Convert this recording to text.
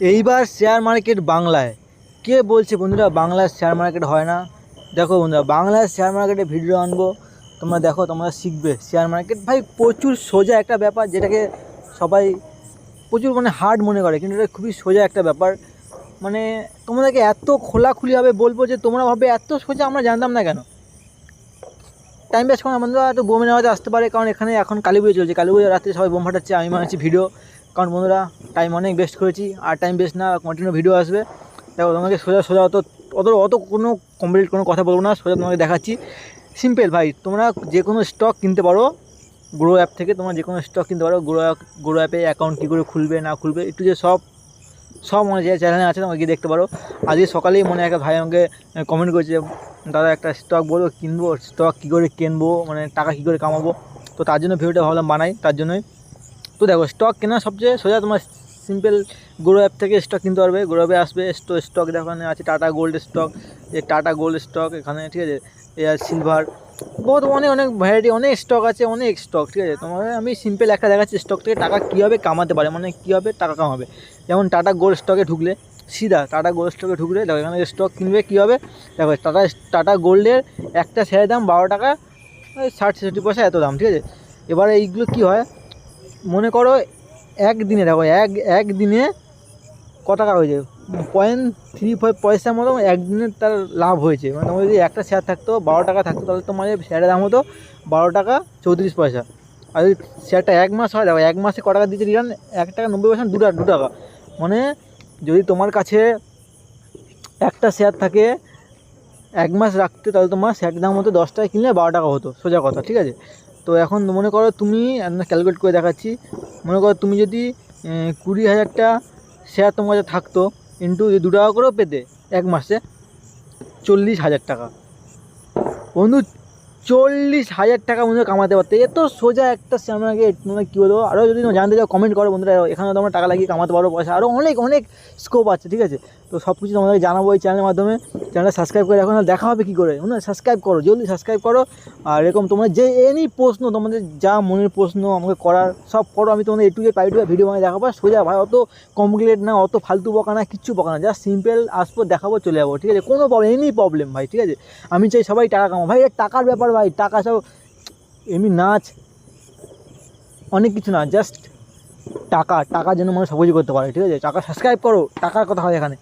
এইবার share market বাংলায়। কে বলছে বন্ধুরা বাংলার শেয়ার মার্কেট হয় না? দেখো বন্ধুরা, বাংলার শেয়ার মার্কেটে ভিডিও আনবো, তোমরা দেখো, তোমরা শিখবে। শেয়ার মার্কেট ভাই প্রচুর সোজা একটা ব্যাপার, যেটাকে সবাই প্রচুর হার্ড মনে করে, কিন্তু এটা খুবই সোজা একটা ব্যাপার। মানে তোমাদেরকে এত খোলাখুলিভাবে বলবো যে তোমরা ভাবে এত সোজা, আমরা জানতাম না কেন। টাইম বেস্ট করে বন্ধুরা, একটু বোমের আওয়াজ আসতে পারে, কারণ এখানে এখন কালী পুজো চলছে। কালী পুজো রাত্রে সবাই বোম ফাটাচ্ছে, আমি বানাচ্ছি ভিডিও। কারণ বন্ধুরা টাইম অনেক বেস্ট করেছি, আর টাইম বেস্ট না, কন্টিনিউ ভিডিও আসবে। দেখো তোমাকে সোজা সোজা অত অত অত কোনো কমপ্লিট কোনো কথা বলবো না, সোজা তোমাকে দেখাচ্ছি। সিম্পল ভাই, তোমরা যে কোনো স্টক কিনতে পারো গ্রো অ্যাপ থেকে। তোমরা যে কোনো স্টক কিনতে পারো গ্রো অ্যাপে। অ্যাকাউন্ট কী করে খুলবে না খুলবে একটু যে সব সব যে চ্যানেলে আছে, তোমাকে গিয়ে দেখতে পারো। আজকে সকালেই একটা ভাই আমাকে কমেন্ট করেছে, দাদা একটা স্টক বলো কিনবো, স্টক কী করে কিনবো, টাকা কী করে কামাবো। তো তার জন্য ভিডিওটা ভাবলাম বানাই, তার জন্যই। তো দেখো, স্টক কেনা সবচেয়ে সোজা। তোমার সিম্পল গ্রো অ্যাপ থেকে স্টক কিনতে পারবে। গ্রো অ্যাপে আসবে, স্টক দেখো এখানে আছে টাটা গোল্ড স্টক, যে টাটা গোল্ড স্টক এখানে, ঠিক আছে। এয়ার সিলভার, বহুত অনেক অনেক ভ্যারাইটি, অনেক স্টক আছে, অনেক স্টক, ঠিক আছে। তোমার আমি সিম্পল একটা দেখাচ্ছি স্টক থেকে টাকা কীভাবে কামাতে পারে, কীভাবে টাকা কামাবে। যেমন টাটা গোল্ড স্টকে ঢুকলে, সিধা টাটা গোল্ড স্টকে ঢুকলে দেখো এখানে স্টক কিনবে কীভাবে। দেখো টাটা গোল্ডের একটা শেয়ারের দাম 12 টাকা 60-63 পয়সা, এত দাম, ঠিক আছে। এবারে এইগুলো কী হয়, মনে করো একদিনে, দেখো একদিনে কত টাকা হয়েছে, 0.35 পয়সার মতো একদিনে তার লাভ হয়েছে। তোমার যদি একটা শেয়ার থাকতো 12 টাকা থাকতো, তাহলে তোমার শেয়ারের দাম হতো 12 টাকা 34 পয়সা। আর যদি শেয়ারটা এক মাস হয়, দেখো এক মাসে ক টাকা দিচ্ছে রিটার্ন, 1 টাকা 90 পয়সা, 2 টাকা। যদি তোমার কাছে একটা শেয়ার থাকে এক মাস রাখতে, তাহলে তোমার শেয়ারটার দাম হতো 10 টাকা কিনলে 12 টাকা হতো, সোজা কথা, ঠিক আছে। তো এখন মনে করো তুমি, ক্যালকুলেট করে দেখাচ্ছি, মনে করো তুমি যদি 20,000টা শেয়ার তোমার কাছে থাকতো, ইন্টু 2 টাকা করেও পেতে, এক মাসে 40,000 টাকা বন্ধু। 40,000 টাকা বন্ধু কামাতে পারতে, এত সোজা একটা শেয়ার মার্কেট। কী বলবো, আরও যদি জানতে চাও কমেন্ট করো বন্ধুরা, এখানে তোমরা টাকা লাগিয়ে কামাতে পারো পয়সা, আরও অনেক অনেক স্কোপ আছে, ঠিক আছে। তো সব কিছু তোমাদেরকে জানাবো এই চ্যানেলের মাধ্যমে। চ্যানেলটা সাবস্ক্রাইব করে, এখন দেখা হবে কী করে, সাবস্ক্রাইব করো, জলদি সাবস্ক্রাইব করো। আর এরকম তোমার যে এনি প্রশ্ন, তোমাদের যা মনের প্রশ্ন আমাকে করার, সব করো। আমি তোমাদের এটুকু পাইটুকু ভিডিও বানিয়ে দেখাবো, সোজা ভাই, অত কমপ্লিকেট না, অত ফালতু বকা না, কিচ্ছু বকা না, জাস্ট সিম্পল আসবো, দেখাবো, চলে যাবো, ঠিক আছে। কোনো প্রবলেম, এনি প্রবলেম ভাই, ঠিক আছে। আমি চাই সবাই টাকা কামাবো ভাই, টাকার ব্যাপার ভাই, টাকা সব এমনি নাচ, অনেক কিছু না, জাস্ট টাকা। টাকার জন্য মানুষ সব কিছু করতে পারে, ঠিক আছে। টাকা সাবস্ক্রাইব করো, টাকার কথা হয় এখানে।